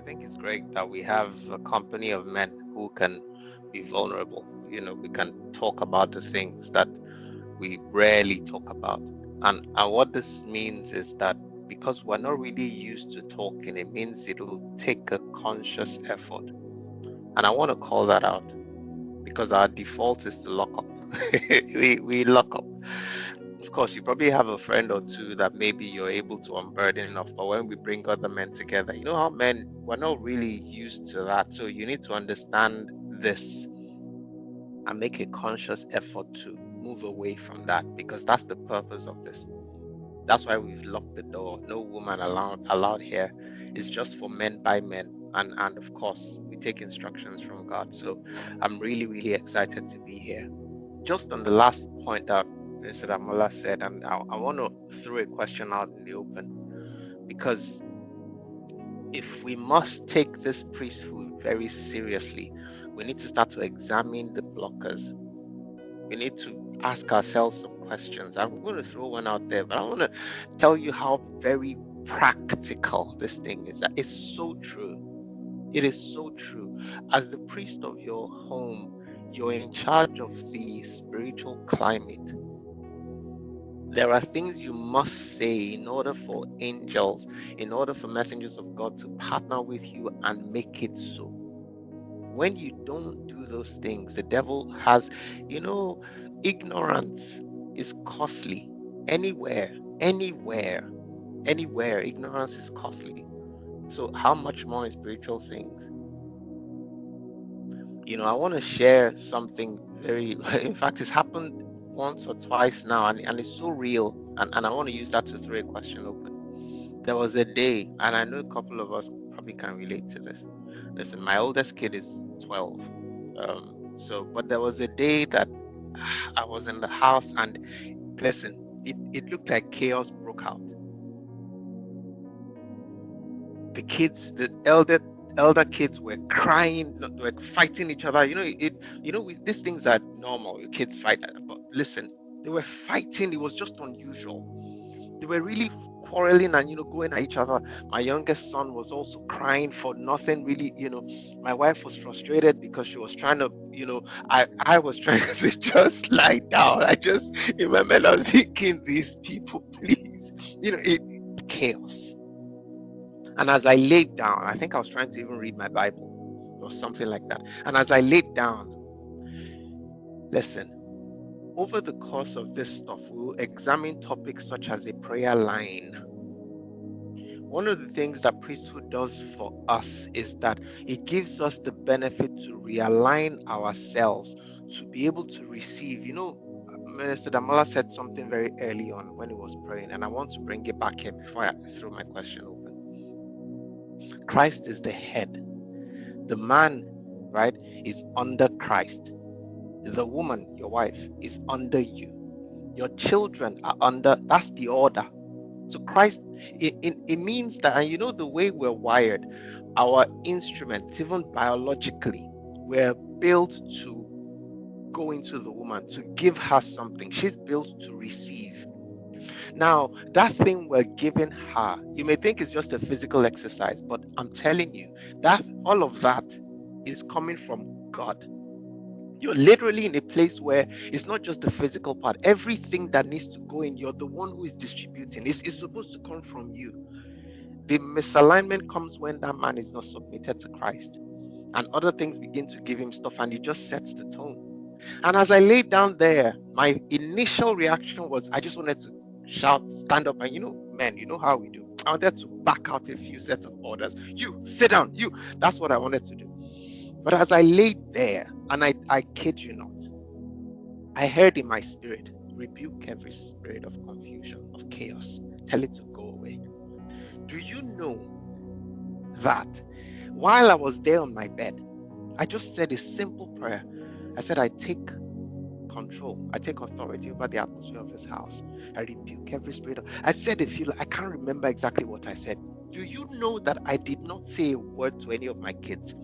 I think it's great that we have a company of men who can be vulnerable. We can talk about the things that we rarely talk about. And what this means is that because we're not really used to talking, it means it will take a conscious effort. And I want to call that out because our default is to lock up. we lock up. Of course, you probably have a friend or two that maybe you're able to unburden of, but when we bring other men together, you know how men, we're not really used to that. So you need to understand this and make a conscious effort to move away from that, because that's the purpose of this. That's why we've locked the door. No woman allowed here. It's just for men by men. And of course, we take instructions from God. So I'm really, really excited to be here. Just on the last point that Mr. Damola said, and I want to throw a question out in the open, because if we must take this priesthood very seriously, we need to start to examine the blockers. We need to ask ourselves some questions. I'm going to throw one out there, but I want to tell you how very practical this thing is. It's so true. It is so true. As the priest of your home, you're in charge of the spiritual climate. There are things you must say in order for angels, in order for messengers of God to partner with you and make it so. When you don't do those things, the devil has, ignorance is costly. Anywhere, ignorance is costly. So how much more in spiritual things? I want to share something very, in fact, it's happened once or twice now, and it's so real. And I want to use that to throw a question open. There was a day, and I know a couple of us probably can relate to this. Listen, my oldest kid is 12. But there was a day that I was in the house, and listen, it looked like chaos broke out. The kids, the elder kids were crying, were fighting each other. These things are normal. Your kids fight, but listen, they were fighting. It was just unusual. They were really quarreling and going at each other. My youngest son was also crying for nothing really. My wife was frustrated because she was trying to, I was trying to just lie down. I just remember I was thinking, these people, please, chaos. And as I laid down, I think I was trying to even read my Bible or something like that. And as I laid down, listen, over the course of this stuff, we'll examine topics such as a prayer line. One of the things that priesthood does for us is that it gives us the benefit to realign ourselves to be able to receive. Minister Damola said something very early on when he was praying, and I want to bring it back here before I throw my question open. Christ is the head. The man, right, is under Christ. The woman, your wife, is under you. Your children are under, that's the order. So Christ, it means that, and the way we're wired, our instruments, even biologically, we're built to go into the woman, to give her something. She's built to receive. Now, that thing we're giving her, you may think it's just a physical exercise, but I'm telling you, all of that is coming from God. You're literally in a place where it's not just the physical part. Everything that needs to go in, you're the one who is distributing. It's supposed to come from you. The misalignment comes when that man is not submitted to Christ. And other things begin to give him stuff, and it just sets the tone. And as I laid down there, my initial reaction was I just wanted to shout, stand up, and men, you know how we do. I wanted to back out a few sets of orders. You, sit down, you. That's what I wanted to do. But as I laid there, and I kid you not, I heard in my spirit, rebuke every spirit of confusion, of chaos. Tell it to go away. Do you know that while I was there on my bed, I just said a simple prayer. I said, I take control. I take authority over the atmosphere of this house. I rebuke every spirit of... I said I can't remember exactly what I said. Do you know that I did not say a word to any of my kids?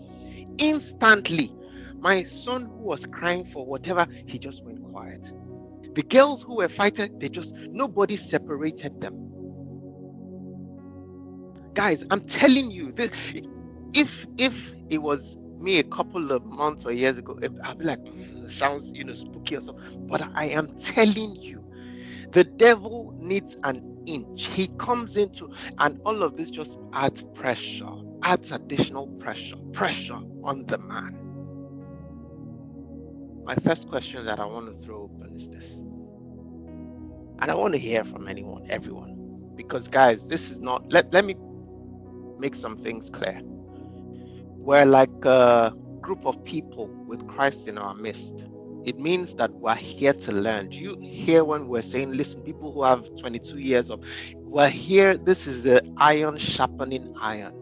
Instantly, my son who was crying for whatever, he just went quiet. The girls who were fighting, nobody separated them. Guys, I'm telling you, if it was me a couple of months or years ago, I'd be like, it sounds spooky or so. But I am telling you, the devil needs an inch. He comes into, and all of this just adds pressure, adds additional pressure on the man. My first question that I want to throw open is this, and I want to hear from everyone, because guys, this is not. Let me make some things clear. We're like a group of people with Christ in our midst. It means that we're here to learn. Do you hear when we're saying, listen, people who have 22 years of, we're here, this is the iron sharpening iron.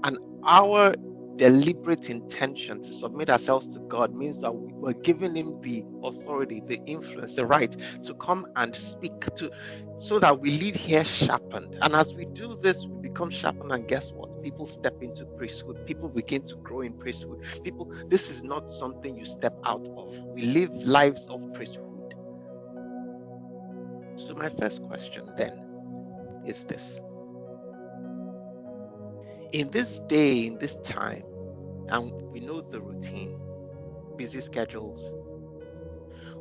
And our deliberate intention to submit ourselves to God means that we're giving him the authority, the influence, the right to come and speak to, so that we leave here sharpened. And as we do this, we become sharpened, and guess what? People step into priesthood. People begin to grow in priesthood. This is not something you step out of. We live lives of priesthood. So my first question then is this. In this day, in this time, and we know the routine, busy schedules,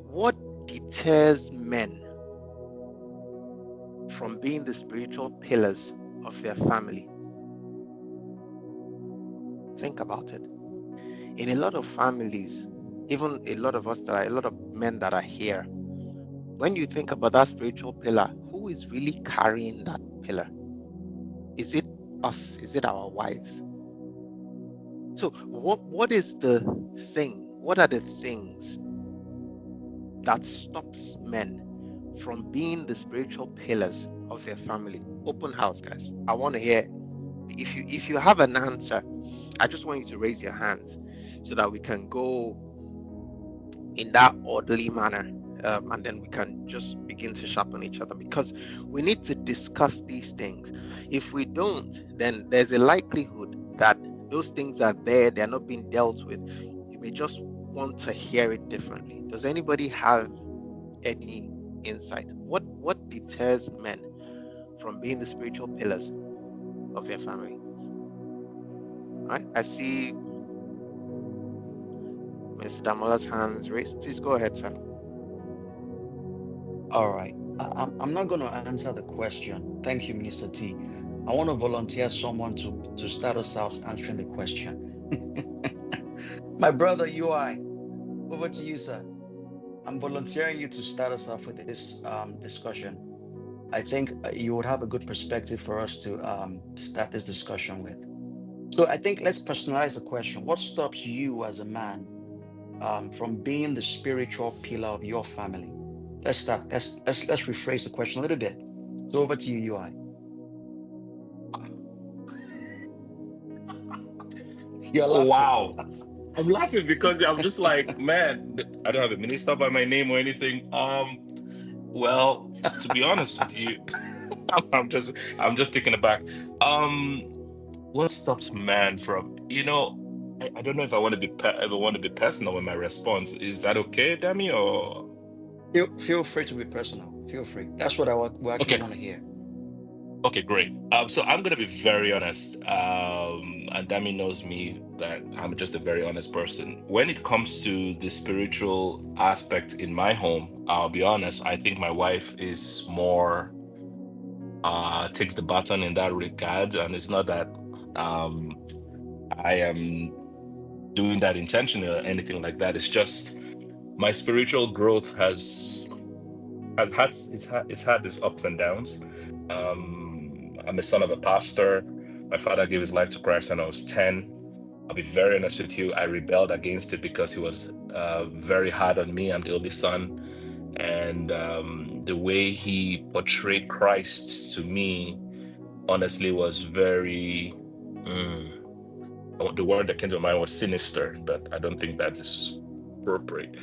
what deters men from being the spiritual pillars of their family? Think about it. In a lot of families, even a lot of men that are here, when you think about that spiritual pillar, who is really carrying that pillar? Is it us? Is it our wives? So what is the thing? What are the things that stops men from being the spiritual pillars of their family? Open house, guys. I want to hear. If you have an answer, I just want you to raise your hands so that we can go in that orderly manner, and then we can just begin to sharpen each other, because we need to discuss these things. If we don't, then there's a likelihood that those things are there, they're not being dealt with. You may just want to hear it differently. Does anybody have any insight? What deters men from being the spiritual pillars of their family? All right, I see Mr. Damola's hands raised. Please go ahead, sir. All right. I'm not going to answer the question. Thank you, Minister T. I want to volunteer someone to start us out answering the question. My brother UI, over to you, sir. I'm volunteering you to start us off with this discussion. I think you would have a good perspective for us to start this discussion with. So I think let's personalize the question. What stops you as a man from being the spiritual pillar of your family? Let's start. Let's rephrase the question a little bit. So over to you, UI. You're laughing. Wow. I'm laughing because I'm just like, man, I don't have a minister by my name or anything. Well, to be honest with you, I'm just taken aback. Um, what stops man from, I don't know if I want to if I want to be personal with my response. Is that okay, Dami? Or Feel free to be personal. Feel free. That's what we actually okay, want to hear. okay, great. So I'm gonna be very honest. And Dami knows me that I'm just a very honest person. When it comes to the spiritual aspect in my home, I'll be honest. I think my wife is more takes the baton in that regard, and it's not that um I am doing that intentionally or anything like that. It's just my spiritual growth it's had its ups and downs. I'm a son of a pastor. My father gave his life to Christ when I was 10. I'll be very honest with you. I rebelled against it because he was very hard on me. I'm the only son, and the way he portrayed Christ to me, honestly, was very. The word that came to mind was sinister, but I don't think that is appropriate.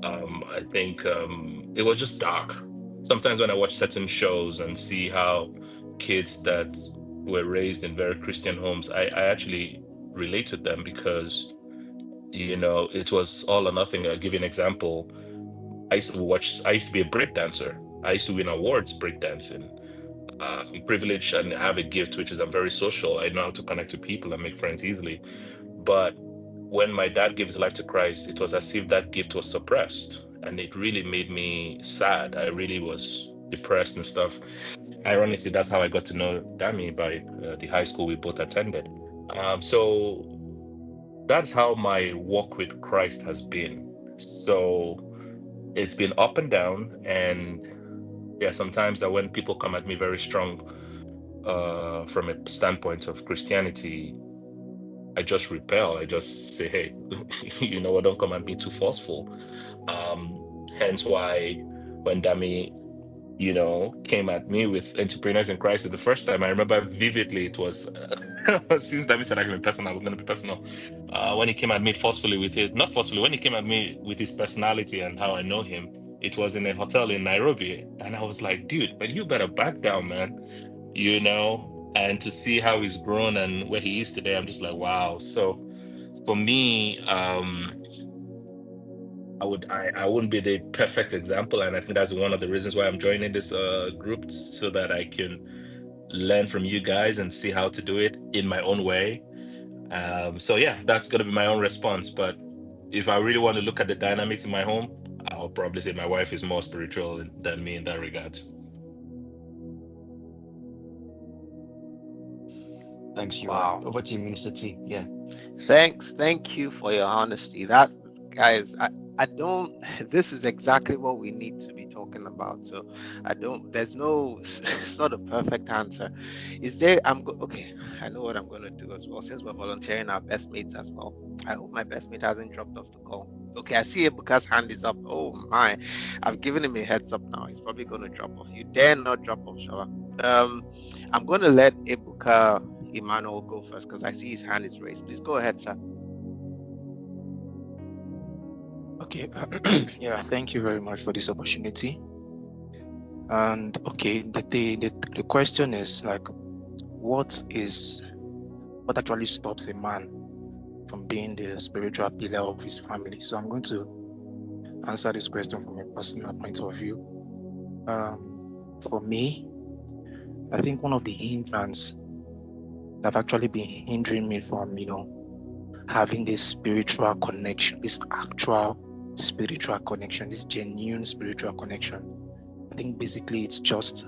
I think it was just dark. Sometimes when I watch certain shows and see how kids that were raised in very Christian homes, I actually relate to them because, it was all or nothing. I'll give you an example. I used to be a break dancer. I used to win awards breakdancing. I'm privileged and I have a gift, which is I'm very social. I know how to connect to people and make friends easily. But when my dad gave his life to Christ, it was as if that gift was suppressed. And it really made me sad. I really was depressed and stuff. Ironically, that's how I got to know Dami by the high school we both attended. So that's how my walk with Christ has been. So it's been up and down. And yeah, sometimes that when people come at me very strong from a standpoint of Christianity, I just repel. I just say, hey, you know what, don't come at me too forceful. Hence why when Dami, came at me with entrepreneurs in crisis the first time, I remember vividly it was, since Dami said I can be personal, we're going to be personal. When he came at me forcefully with it, not forcefully, when he came at me with his personality and how I know him, it was in a hotel in Nairobi. And I was like, dude, but you better back down, man. And to see how he's grown and where he is today, I'm just like, wow. So for me, I wouldn't be the perfect example, and I think that's one of the reasons why I'm joining this group, so that I can learn from you guys and see how to do it in my own way. So yeah, that's gonna be my own response. But if I really want to look at the dynamics in my home, I'll probably say my wife is more spiritual than me in that regard. Thanks, UI. Wow. Over to you, Minister T. Yeah. Thank you for your honesty. That, guys, I don't. This is exactly what we need to be talking about. So I don't. There's no. It's not a perfect answer. Is there? Okay. I know what I'm going to do as well. Since we're volunteering our best mates as well. I hope my best mate hasn't dropped off the call. Okay, I see Ebuka's hand is up. Oh my! I've given him a heads up now. He's probably going to drop off. You dare not drop off, Shola. I'm going to let Ebuka Emmanuel go first because I see his hand is raised. Please go ahead, sir. Okay, yeah, thank you very much for this opportunity. And okay, the question is like, what actually stops a man from being the spiritual pillar of his family? So I'm going to answer this question from a personal point of view. For me, I think one of the hindrances that have actually been hindering me from, having this spiritual connection, this actual spiritual connection, this genuine spiritual connection. I think basically it's just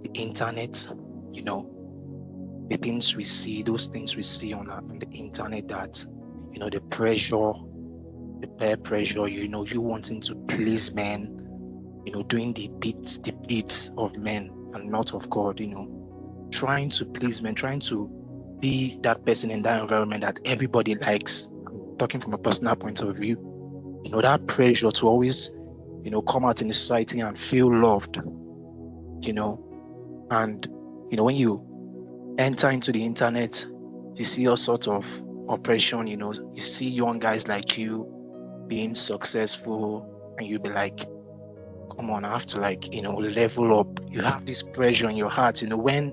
the internet, the things we see, those things we see on the internet that, the pressure, the peer pressure, you wanting to please men, doing the beats of men and not of God, trying to please men, trying to be that person in that environment that everybody likes. I'm talking from a personal point of view. That pressure to always, come out in the society and feel loved, and, when you enter into the internet, you see all sorts of oppression, you see young guys like you being successful and you'll be like, come on, I have to level up. You have this pressure in your heart, when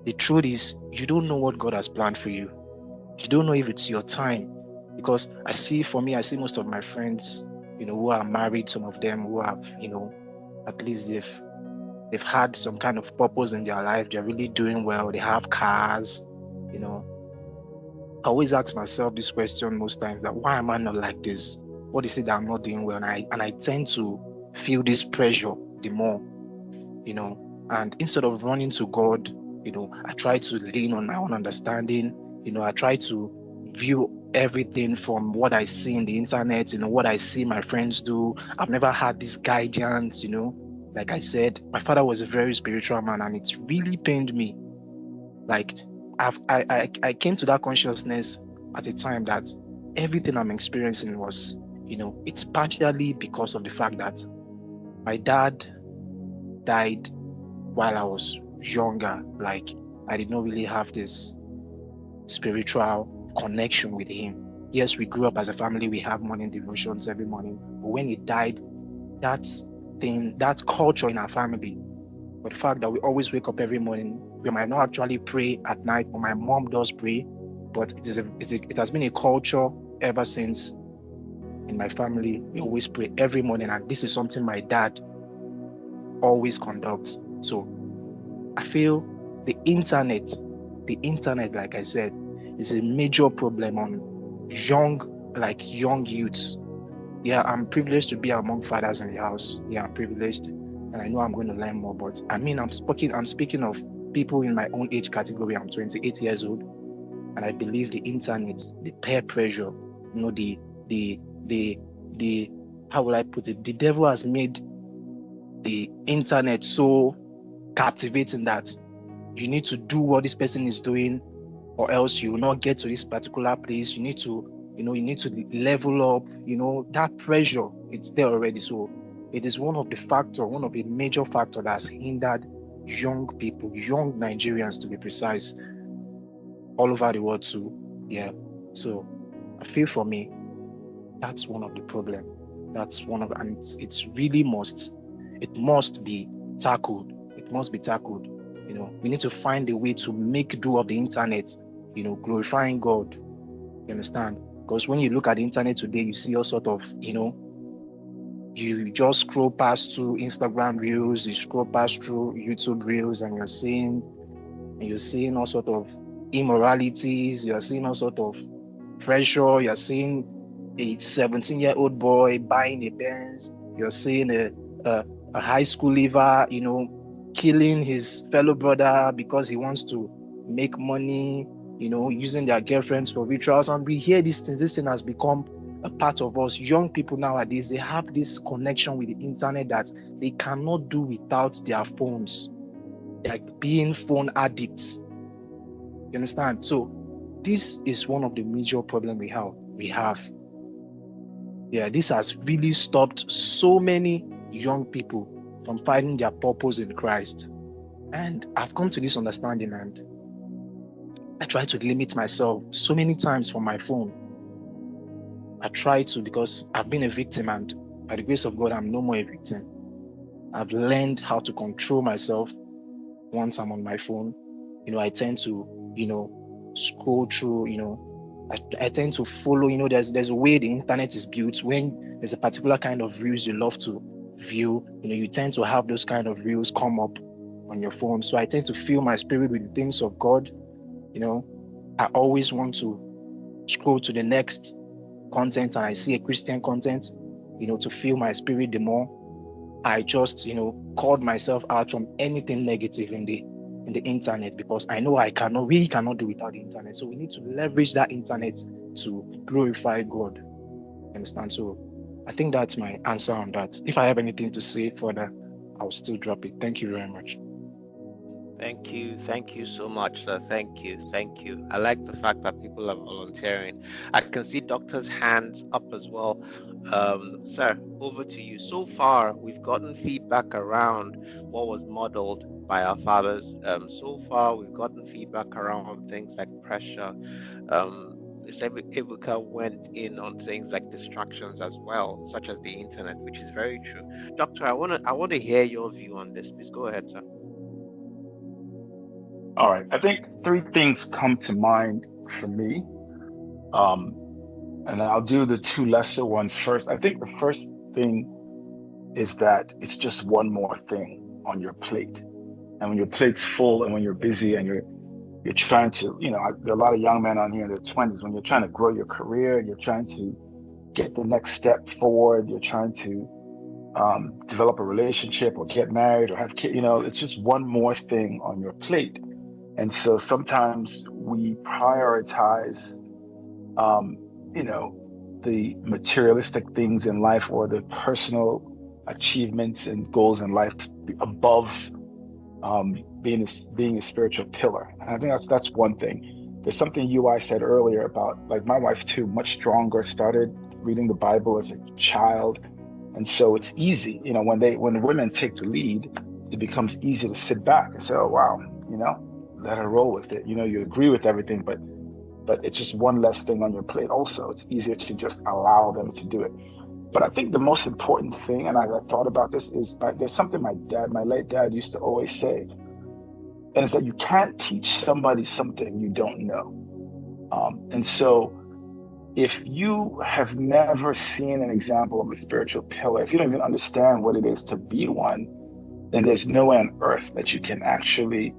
the truth is you don't know what God has planned for you. You don't know if it's your time. Because I see most of my friends, who are married, some of them who have, at least they've had some kind of purpose in their life. They're really doing well. They have cars, I always ask myself this question most times, that why am I not like this? What is it that I'm not doing well? And I tend to feel this pressure the more, and instead of running to God, I try to lean on my own understanding. I try to view everything from what I see in the internet, what I see my friends do. I've never had this guidance, like I said, my father was a very spiritual man, and it's really pained me. Like I came to that consciousness at a time that everything I'm experiencing was, it's partially because of the fact that my dad died while I was younger. Like I did not really have this spiritual connection with him. Yes, we grew up as a family, we have morning devotions every morning, but when he died, that culture in our family, but the fact that we always wake up every morning, we might not actually pray at night, but my mom does pray, but it has been a culture ever since. In my family, we always pray every morning, and this is something my dad always conducts. So I feel the internet, like I said, is a major problem on young youths. Yeah, I'm privileged to be among fathers in the house. Yeah, I'm privileged, and I know I'm going to learn more. But I mean, I'm speaking of people in my own age category. I'm 28 years old, and I believe the internet, the peer pressure, the how will I put it? The devil has made the internet so captivating that you need to do what this person is doing, or else you will not get to this particular place. You need to level up. That pressure, it's there already. So it is one of the major factor that's hindered young people, young Nigerians to be precise, all over the world too. Yeah. So I feel for me, that's one of the problem. And it's really it must be tackled. It must be tackled. We need to find a way to make do of the internet, glorifying God. You understand? Because when you look at the internet today, you see all sort of, you just scroll past through Instagram reels, you scroll past through YouTube reels, and you're seeing all sort of immoralities, you're seeing all sort of pressure, you're seeing a 17-year-old boy buying a Benz, you're seeing a high school leaver, killing his fellow brother because he wants to make money, using their girlfriends for rituals. And we hear these things. This thing has become a part of us. Young people nowadays, they have this connection with the internet that they cannot do without their phones, like being phone addicts. You understand? So this is one of the major problems we have. Yeah, this has really stopped so many young people from finding their purpose in Christ. And I've come to this understanding, and I try to limit myself so many times from my phone. I try to, because I've been a victim, and by the grace of God, I'm no more a victim. I've learned how to control myself once I'm on my phone. I tend to, scroll through, I tend to follow, there's a way the internet is built. When there's a particular kind of reels you love to view, you tend to have those kind of reels come up on your phone. So I tend to fill my spirit with the things of God. I always want to scroll to the next content, and I see a Christian content, to fill my spirit the more. I just, called myself out from anything negative in the internet, because I know we cannot do without the internet. So we need to leverage that internet to glorify God. Understand? So I think that's my answer on that. If I have anything to say further, I'll still drop it. Thank you very much. Thank you. Thank you so much, sir. Thank you. Thank you. I like the fact that people are volunteering. I can see doctors' hands up as well. Sir, over to you. So far, we've gotten feedback around what was modeled by our fathers. So far, we've gotten feedback around things like pressure. Mr. Ebuka went in on things like distractions as well, such as the internet, which is very true. Doctor, I want to hear your view on this. Please go ahead, sir. All right. I think three things come to mind for me. And I'll do the two lesser ones first. I think the first thing is that it's just one more thing on your plate. And when your plate's full and when you're busy and you're trying to, there are a lot of young men on here in their 20s, when you're trying to grow your career, you're trying to get the next step forward, you're trying to develop a relationship or get married or have kids, it's just one more thing on your plate. And so sometimes we prioritize, the materialistic things in life or the personal achievements and goals in life above being a spiritual pillar. And I think that's one thing. There's something UI said earlier about, like, my wife too, much stronger, started reading the Bible as a child. And so it's easy, when women take the lead, it becomes easy to sit back and say, oh, wow, let her roll with it. You agree with everything, but it's just one less thing on your plate. Also, it's easier to just allow them to do it. But I think the most important thing, and as I thought about this, is there's something my late dad used to always say, and it's that you can't teach somebody something you don't know. And so if you have never seen an example of a spiritual pillar, if you don't even understand what it is to be one, then there's no way on earth that you can actually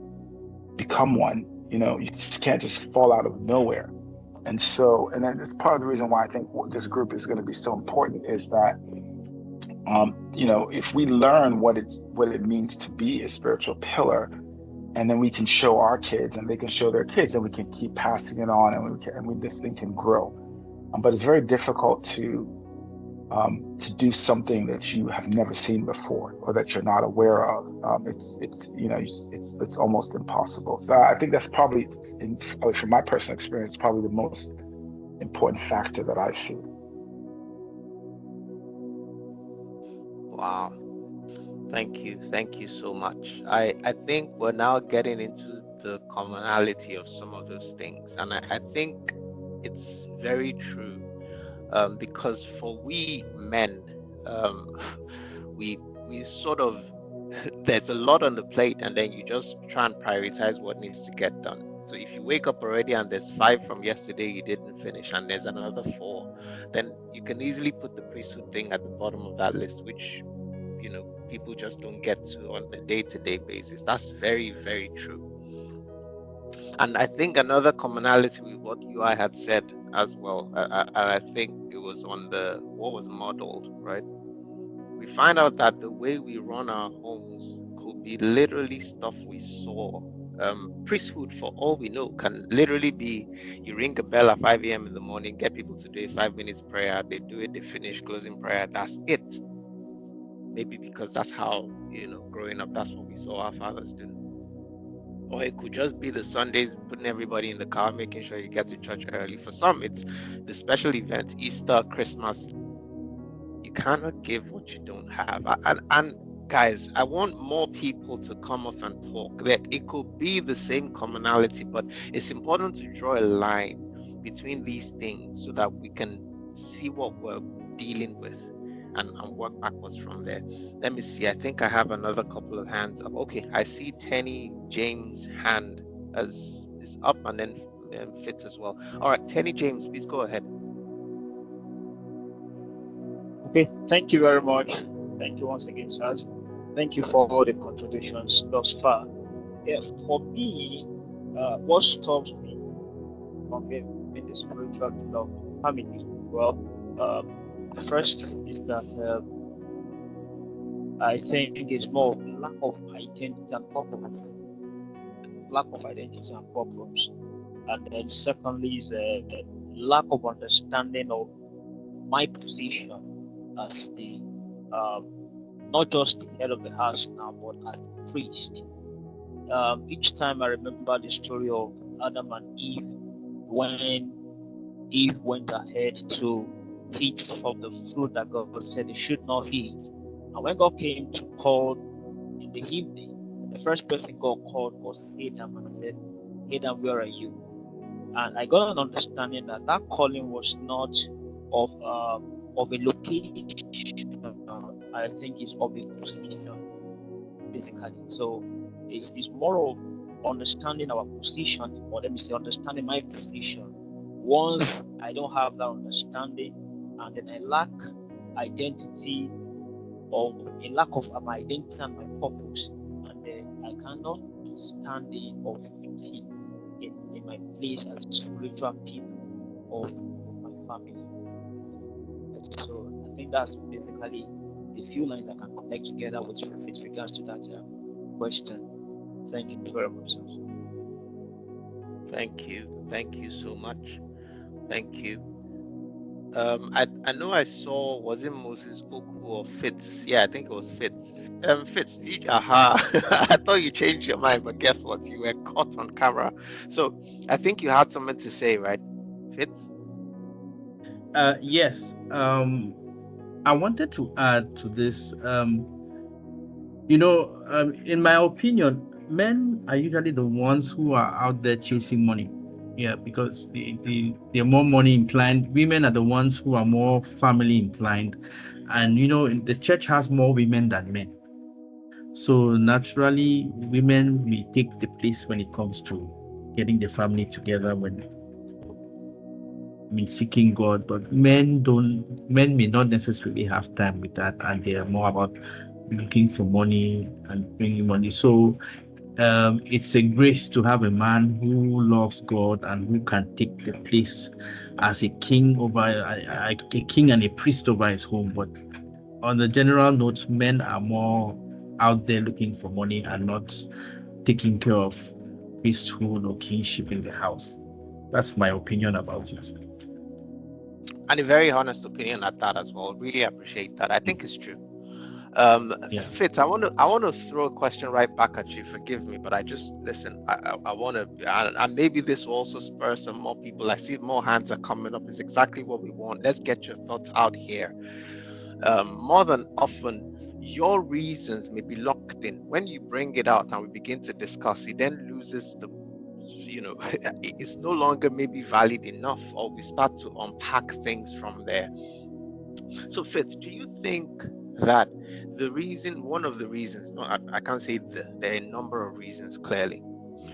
become one. You just can't just fall out of nowhere. And so, and then it's part of the reason why I think this group is going to be so important is that, if we learn what it means to be a spiritual pillar, and then we can show our kids, and they can show their kids, and we can keep passing it on, and this thing can grow. But it's very difficult to do something that you have never seen before or that you're not aware of. It's almost impossible. So I think that's probably, from my personal experience, probably the most important factor that I see. Wow. Thank you so much. I think we're now getting into the commonality of some of those things, and I think it's very true, because for we men, we sort of there's a lot on the plate, and then you just try and prioritize what needs to get done. So if you wake up already and there's 5 from yesterday you didn't finish, and there's another 4, then you can easily put the priesthood thing at the bottom of that list, which people just don't get to on a day-to-day basis. That's very, very true. And I think another commonality with what UI had said as well, and I think it was on what was modeled, right? We find out that the way we run our homes could be literally stuff we saw. Priesthood, for all we know, can literally be you ring a bell at 5 a.m. in the morning, get people to do a 5 minutes prayer, they do it, they finish closing prayer, that's it. Maybe because that's how, growing up, that's what we saw our fathers do. Or it could just be the Sundays, putting everybody in the car, making sure you get to church early. For some, it's the special events, Easter, Christmas. You cannot give what you don't have. And guys, I want more people to come up and talk. That it could be the same commonality, but it's important to draw a line between these things so that we can see what we're dealing with and work backwards from there. Let me see. I think I have another couple of hands up. Okay, I see Tenny James' hand is up, and then Fitz as well. All right, Tenny James, please go ahead. Okay, thank you very much. Thank you once again, sir. Thank you for all the contributions thus far. Yeah, for me, what stops me from being the spiritual pillar of family? Well, first is that I think it's more of lack of identity and purpose. Lack of identity and purpose. And then secondly is a lack of understanding of my position as the not just the head of the house now, but as the priest. Each time I remember the story of Adam and Eve, when Eve went ahead to eat of the fruit that God said they should not eat. And when God came to call in the evening, the first person God called was Adam and said, Adam, where are you? And I got an understanding that calling was not of a location. I think it's of a position, basically. So it's more of understanding our position, or let me say, understanding my position. Once I don't have that understanding, and then I lack identity, or a lack of my identity and my purpose, and then I cannot stand in or fit in my place as a spiritual people of my family. So I think that's basically the few lines that can connect together with regards to that question. Thank you very much, sir. Thank you so much. Thank you. I know I saw, was it Moses Oku or Fitz? Yeah, I think it was Fitz. Fitz, I thought you changed your mind, but guess what? You were caught on camera. So I think you had something to say, right, Fitz? Yes. I wanted to add to this. In my opinion, men are usually the ones who are out there chasing money. Yeah, because they're more money inclined. Women are the ones who are more family inclined. And, the church has more women than men. So naturally, women may take the place when it comes to getting the family together, seeking God, but men may not necessarily have time with that, and they are more about looking for money and bringing money. So it's a grace to have a man who loves God and who can take the place as a king over a king and a priest over his home. But on the general note, men are more out there looking for money and not taking care of priesthood or kingship in the house. That's my opinion about it. And a very honest opinion at that as well. Really appreciate that. I think it's true. Yeah. Fitz, I want to throw a question right back at you. Forgive me, but I just listen. I want to, and maybe this will also spur some more people. I see more hands are coming up. It's exactly what we want. Let's get your thoughts out here. More than often, your reasons may be locked in. When you bring it out and we begin to discuss, it then loses the, it's no longer maybe valid enough, or we start to unpack things from there. So, Fitz, do you think that one of the reasons, no, I can't say there are a number of reasons clearly,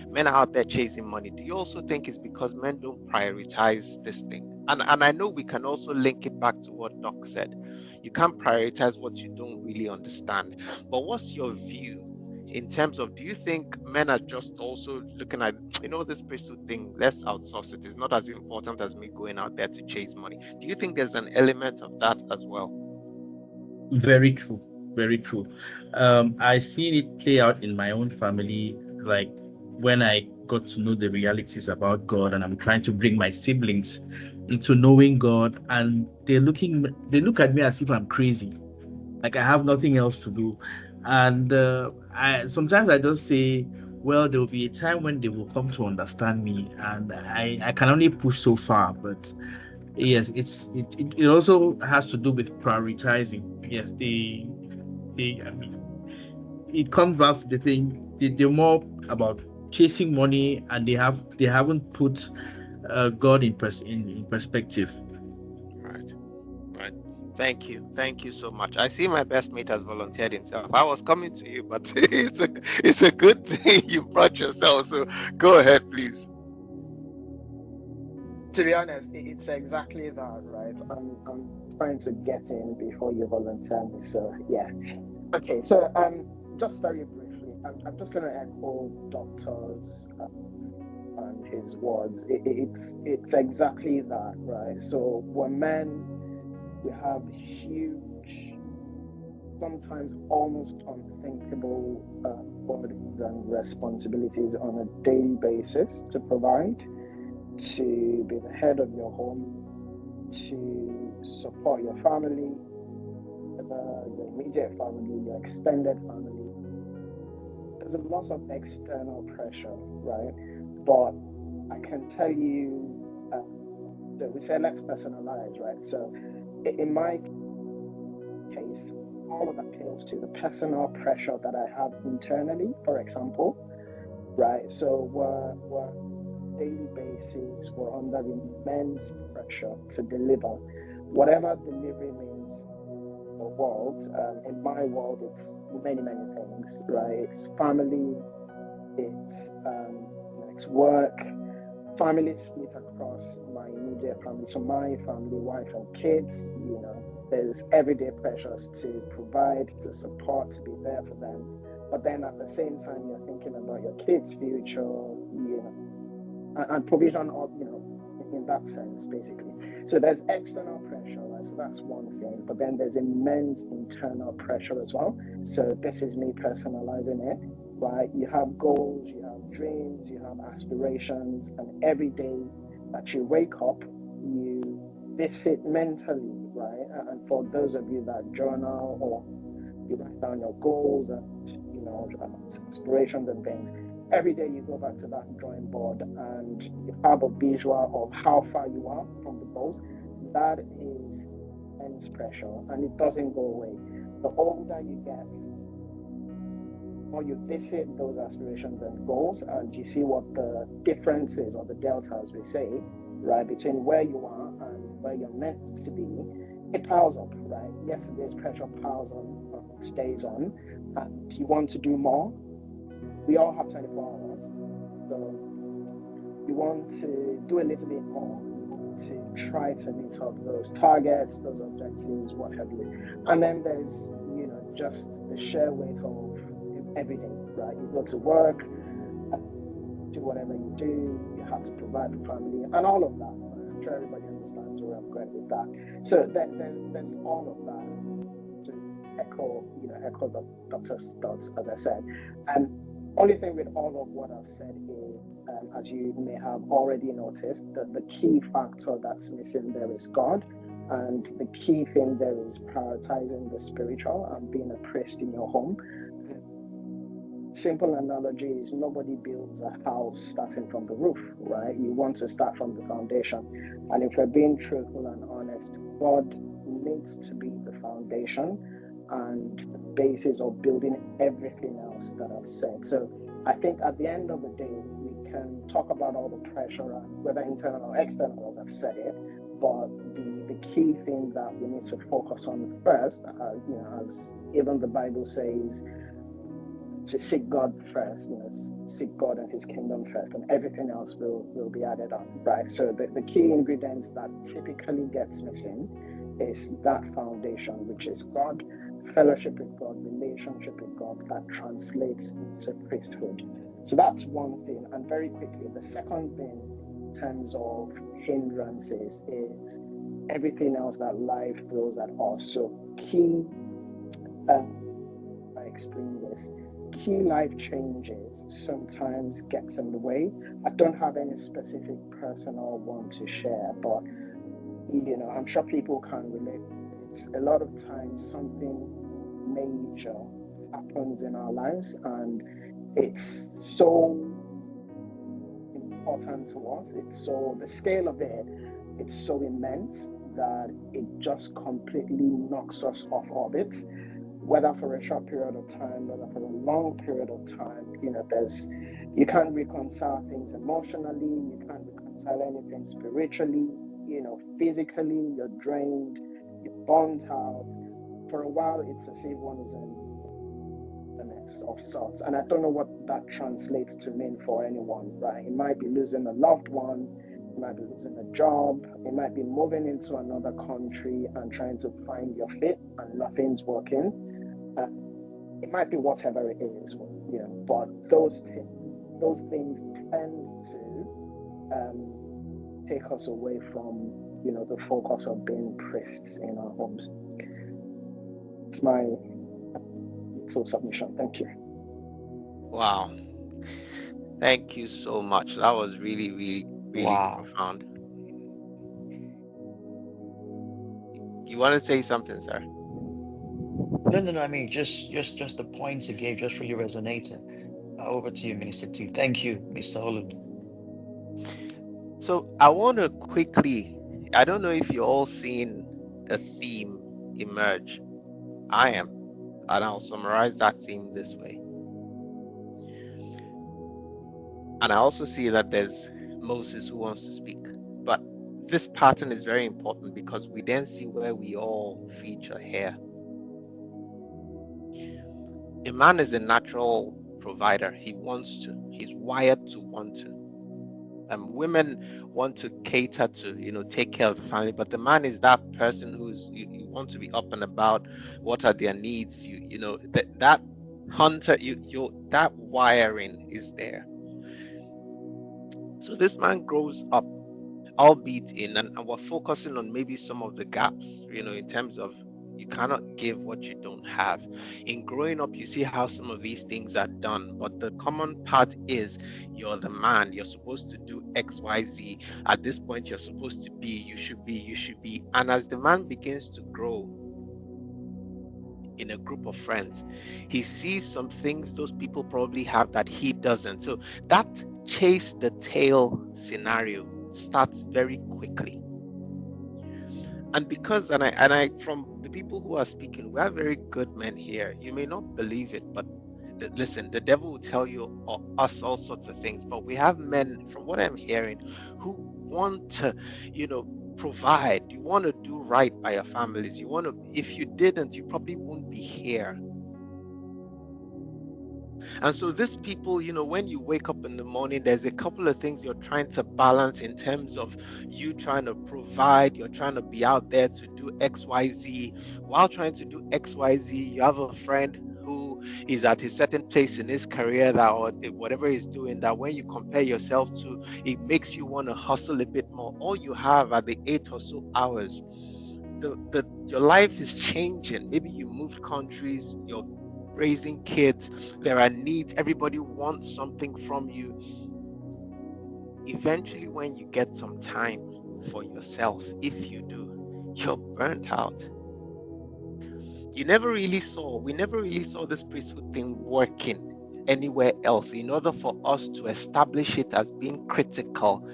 men are out there chasing money. Do you also think it's because men don't prioritize this thing? And I know we can also link it back to what Doc said. You can't prioritize what you don't really understand. But what's your view in terms of, do you think men are just also looking at, this priesthood thing, let's outsource it. It's not as important as me going out there to chase money. Do you think there's an element of that as well? Very true. Very true. I seen it play out in my own family, like when I got to know the realities about God, and I'm trying to bring my siblings into knowing God, and they look at me as if I'm crazy, like I have nothing else to do. And I sometimes I just say, well, there will be a time when they will come to understand me, and I can only push so far. But yes, it also has to do with prioritizing. Yes, I mean, it comes back to the thing. They're more about chasing money, and they haven't put God in perspective. Right. Right. Thank you so much. I see my best mate has volunteered himself. I was coming to you, but it's a good thing you brought yourself. So go ahead, please. To be honest, it's exactly that, right? I'm trying to get in before you volunteer me. So yeah. Okay. So just very briefly, I'm just going to echo Doctor's and his words. It's exactly that, right? So when men, we have huge, sometimes almost unthinkable burdens and responsibilities on a daily basis to provide, to be the head of your home, to support your family, your immediate family, your extended family. There's a lot of external pressure, right? But I can tell you, so we say let's personalize, right? So in my case, all of that appeals to the personal pressure that I have internally, for example, right? So we're daily basis, we're under immense pressure to deliver. Whatever delivery means in the world, in my world, it's many, many things, right? It's family, it's work. Family split across my immediate family. So my family, wife and kids, there's everyday pressures to provide, to support, to be there for them. But then at the same time, you're thinking about your kids' future, and provision of, in that sense, basically. So there's external pressure, right? So that's one thing. But then there's immense internal pressure as well. So this is me personalizing it, right? You have goals, you have dreams, you have aspirations, and every day that you wake up, you visit mentally, right? And for those of you that journal or you write down your goals and aspirations and things, every day you go back to that drawing board and you have a visual of how far you are from the goals. That is immense pressure, and it doesn't go away. The older you get, or you visit those aspirations and goals, and you see what the difference is, or the delta, as we say, right, between where you are and where you're meant to be. It piles up, right? Yesterday's pressure piles on today's on, and you want to do more. We all have 24 hours, so you want to do a little bit more. You want to try to meet up those targets, those objectives, what have you. And then there's, just the sheer weight of every day, right? You go to work, do whatever you do, you have to provide for family and all of that. I'm sure everybody understands where I'm going with that. So there's all of that to echo the doctor's thoughts, as I said. And only thing with all of what I've said is, as you may have already noticed, that the key factor that's missing there is God. And the key thing there is prioritizing the spiritual and being a priest in your home. Simple analogy is nobody builds a house starting from the roof, right? You want to start from the foundation. And if we're being truthful and honest, God needs to be the foundation and the basis of building everything else that I've said. So I think at the end of the day, we can talk about all the pressure, whether internal or external, as I've said it, but the key thing that we need to focus on first, as even the Bible says, to seek God first, seek God and his kingdom first, and everything else will be added on, right? So the key ingredients that typically gets missing is that foundation, which is God, fellowship with God, relationship with God, that translates into priesthood. So that's one thing. And very quickly, the second thing in terms of hindrances is everything else that life throws at us. So I explain this. Key life changes sometimes gets in the way. I don't have any specific personal one to share, but I'm sure people can relate. A lot of times something major happens in our lives, and it's so important to us. The scale of it, it's so immense that it just completely knocks us off orbit. Whether for a short period of time, whether for a long period of time, you can't reconcile things emotionally, you can't reconcile anything spiritually, physically, you're drained, you're burnt out. For a while, it's as if one is in a mess of sorts. And I don't know what that translates to mean for anyone, right? It might be losing a loved one, it might be losing a job, it might be moving into another country and trying to find your fit and nothing's working. It might be whatever it is, but those things tend to take us away from, the focus of being priests in our homes. It's my little submission. Thank you. Wow. Thank you so much. That was really, really, really Wow. profound. You want to say something, sir? No. I mean, just the points you gave just really resonated. Over to you, Minister T. Thank you, Mr. Olu. So I want to quickly, I don't know if you're all seeing a theme emerge. I am. And I'll summarize that theme this way. And I also see that there's Moses who wants to speak. But this pattern is very important because we then see where we all feature here. A man is a natural provider. He wants to. He's wired to want to. Women want to cater to, take care of the family, but the man is that person who's you want to be up and about. What are their needs? That hunter, that wiring is there. So this man grows up, albeit and we're focusing on maybe some of the gaps, in terms of you cannot give what you don't have. In growing up, you see how some of these things are done, but the common part is you're the man, you're supposed to do XYZ. At this point, you're supposed to be, you should be. And as the man begins to grow in a group of friends, he sees some things those people probably have that he doesn't. So that chase the tail scenario starts very quickly. And because, and I from the people who are speaking, we are very good men here. You may not believe it, but listen, the devil will tell you us all sorts of things, but we have men, from what I'm hearing, who want to, provide. You want to do right by your families. You want to, if you didn't, you probably wouldn't be here. And so these people, when you wake up in the morning, there's a couple of things you're trying to balance in terms of you trying to provide, you're trying to be out there to do XYZ. While trying to do XYZ, you have a friend who is at a certain place in his career that, or whatever he's doing, that when you compare yourself to, it makes you want to hustle a bit more. All you have are the 8 or so hours. Your life is changing. Maybe you moved countries, you're raising kids, there are needs, everybody wants something from you. Eventually, when you get some time for yourself, if you do, you're burnt out. We never really saw this priesthood thing working anywhere else in order for us to establish it as being critical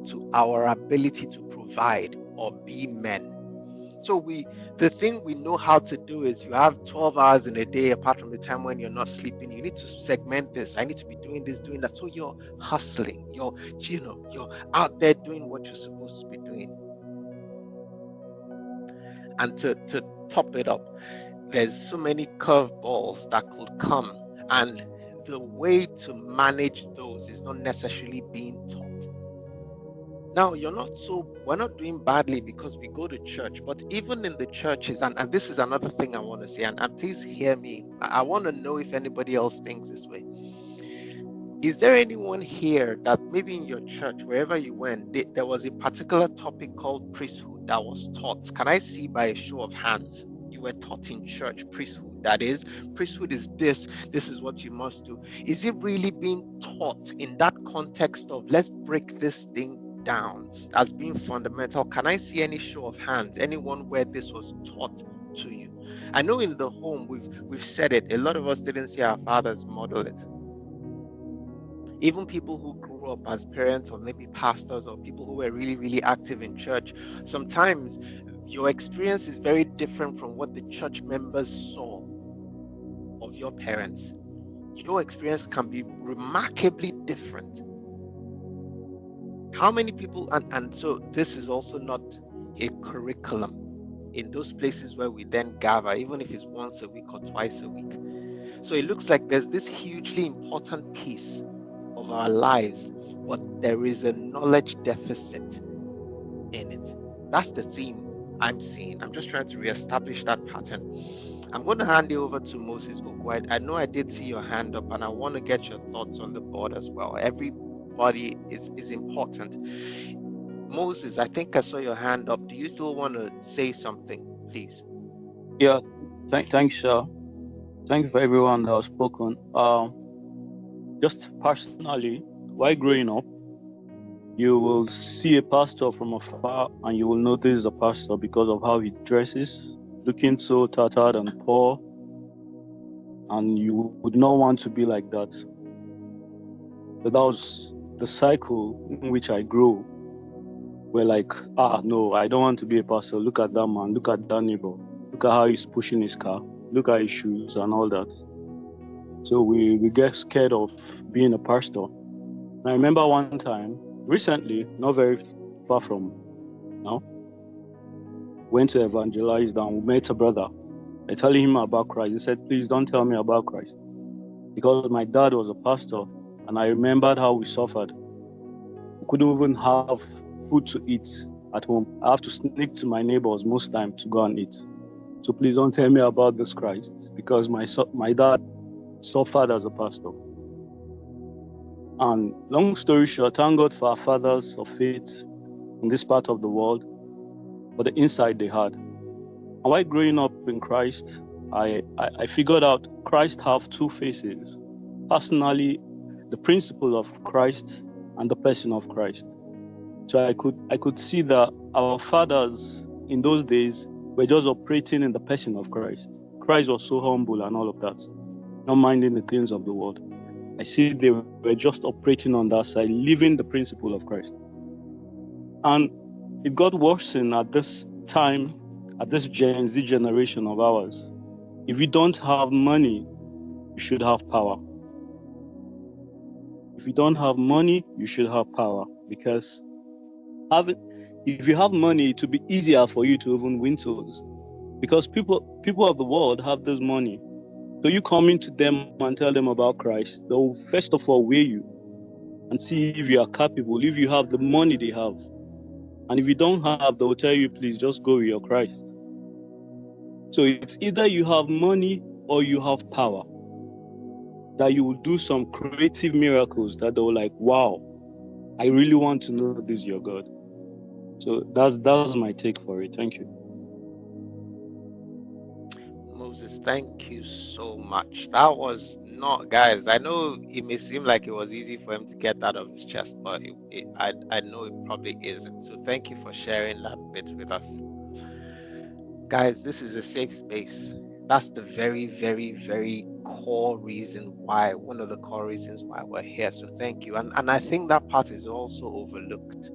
to our ability to provide or be men. So the thing we know how to do is, you have 12 hours in a day apart from the time when you're not sleeping. You need to segment this. I need to be doing this, doing that. So you're hustling. You're out there doing what you're supposed to be doing. And to top it up, there's so many curveballs that could come, and the way to manage those is not necessarily being taught. Now, we're not doing badly because we go to church, but even in the churches, and this is another thing I want to say, and please hear me. I want to know if anybody else thinks this way. Is there anyone here that maybe in your church, wherever you went, there was a particular topic called priesthood that was taught? Can I see by a show of hands? You were taught in church priesthood. That is, priesthood is this is what you must do. Is it really being taught in that context of, let's break this thing down as being fundamental? Can I see any show of hands, anyone where this was taught to you? I know in the home we've said it, a lot of us didn't see our fathers model it. Even people who grew up as parents, or maybe pastors, or people who were really, really active in church, sometimes your experience is very different from what the church members saw of your parents. Your experience can be remarkably different. How many people, and so this is also not a curriculum in those places where we then gather, even if it's once a week or twice a week. So it looks like there's this hugely important piece of our lives, but there is a knowledge deficit in it. That's the theme I'm seeing. I'm just trying to reestablish that pattern. I'm going to hand you over to Moses Ogwai. I know I did see your hand up, and I want to get your thoughts on the board as well. Everybody is important. Moses, I think I saw your hand up. Do you still want to say something, please? Yeah, thanks, thank you for everyone that has spoken. Just personally, while growing up, you will see a pastor from afar and you will notice the pastor because of how he dresses, looking so tattered and poor, and you would not want to be like that. But that was the cycle in which I grew. We're like, no, I don't want to be a pastor. Look at that man, look at that neighbor, look at how he's pushing his car, look at his shoes and all that. So we get scared of being a pastor. I remember one time, recently, not very far from now, went to evangelize and we met a brother. I told him about Christ. He said, please don't tell me about Christ. Because my dad was a pastor and I remembered how we suffered. We couldn't even have food to eat at home. I have to sneak to my neighbors most times to go and eat. So please don't tell me about this Christ, because my dad suffered as a pastor. And long story short, thank God for our fathers of faith in this part of the world, for the insight they had. And while growing up in Christ, I figured out Christ have two faces. Personally, the principle of Christ and the person of Christ. So I could see that our fathers in those days were just operating in the person of Christ. Christ was so humble and all of that, not minding the things of the world. I see they were just operating on that side, living the principle of Christ. And it got worsened at this time, at this Gen Z generation of ours. If you don't have money, you should have power. If you don't have money, you should have power. Because if you have money, it will be easier for you to even win souls. Because people of the world have this money. So you come into them and tell them about Christ, they'll first of all weigh you and see if you are capable, if you have the money they have. And if you don't have, they'll tell you, please just go with your Christ. So it's either you have money or you have power, that you will do some creative miracles that they'll like, wow, I really want to know this your God. So that's my take for it. Thank you. Moses, thank you so much. That was not, guys. I know it may seem like it was easy for him to get that off his chest, but I know it probably isn't. So thank you for sharing that bit with us. Guys, this is a safe space. That's the very, very, very core reason why, one of the core reasons why we're here. So thank you. And I think that part is also overlooked.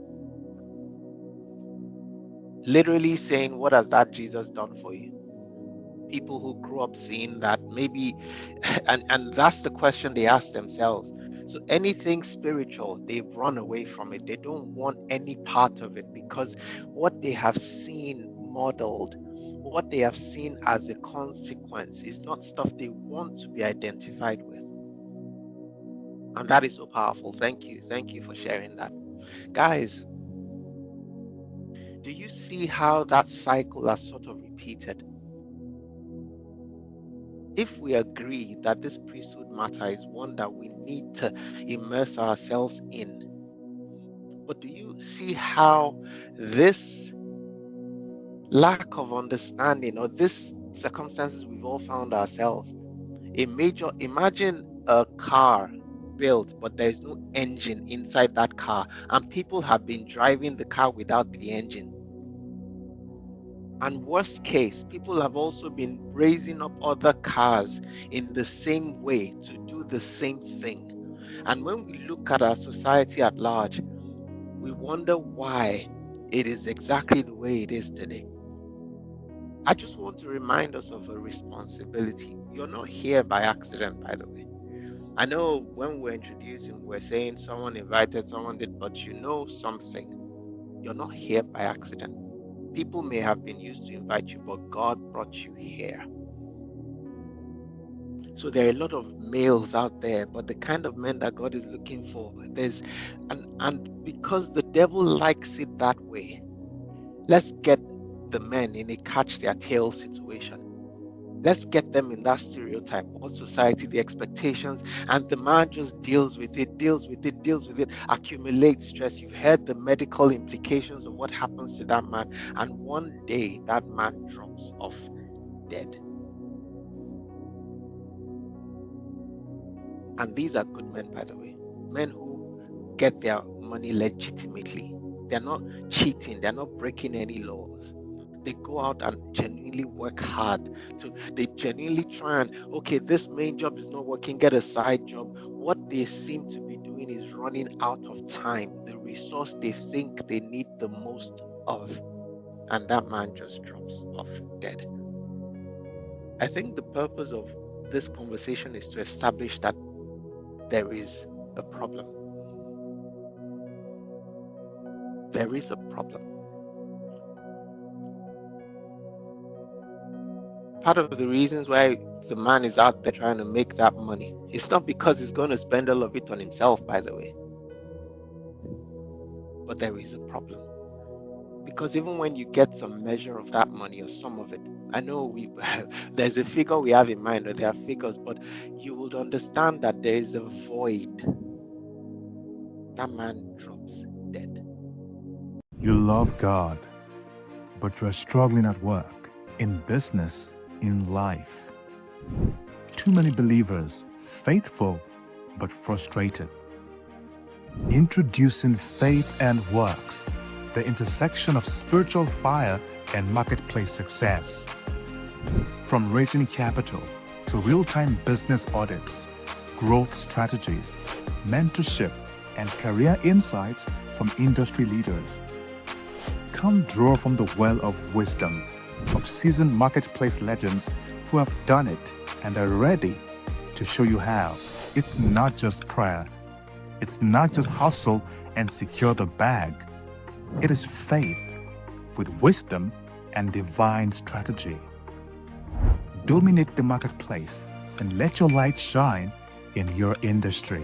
Literally saying, what has that Jesus done for you? People who grew up seeing that, maybe, and that's the question they ask themselves. So anything spiritual, they've run away from it. They don't want any part of it, because what they have seen modeled, what they have seen as a consequence, is not stuff they want to be identified with. And that is so powerful. Thank you for sharing that. Guys, do you see how that cycle has sort of repeated? If we agree that this priesthood matter is one that we need to immerse ourselves in, but do you see how this lack of understanding, or this circumstances we've all found ourselves, imagine a car built, but there is no engine inside that car, and people have been driving the car without the engine. And worst case, people have also been raising up other cars in the same way to do the same thing. And when we look at our society at large, we wonder why it is exactly the way it is today. I just want to remind us of a responsibility. You're not here by accident, by the way. I know when we're introducing, we're saying someone invited, someone did, but you know something. You're not here by accident. People may have been used to invite you, but God brought you here. So there are a lot of males out there, but the kind of men that God is looking for, and because the devil likes it that way, let's get the men in a catch their tail situation. Let's get them in that stereotype, what society, the expectations, and the man just deals with it, accumulates stress. You've heard the medical implications of what happens to that man, and one day that man drops off dead. And these are good men, by the way, men who get their money legitimately. They're not cheating, they're not breaking any laws. They go out and genuinely work hard. So they genuinely try and, okay, this main job is not working, get a side job. What they seem to be doing is running out of time, the resource they think they need the most of. And that man just drops off dead. I think the purpose of this conversation is to establish that there is a problem. There is a problem. Part of the reasons why the man is out there trying to make that money, it's not because he's going to spend all of it on himself, by the way. But there is a problem. Because even when you get some measure of that money or some of it, I know there's a figure we have in mind, or there are figures, but you would understand that there is a void. That man drops dead. You love God, but you're struggling at work, in business, in life. Too many believers, faithful but frustrated. Introducing Faith and Works, the intersection of spiritual fire and marketplace success. From raising capital to real-time business audits, growth strategies, mentorship, and career insights from industry leaders. Come draw from the well of wisdom of seasoned marketplace legends who have done it and are ready to show you how. It's not just prayer. It's not just hustle and secure the bag. It is faith with wisdom and divine strategy. Dominate the marketplace and let your light shine in your industry.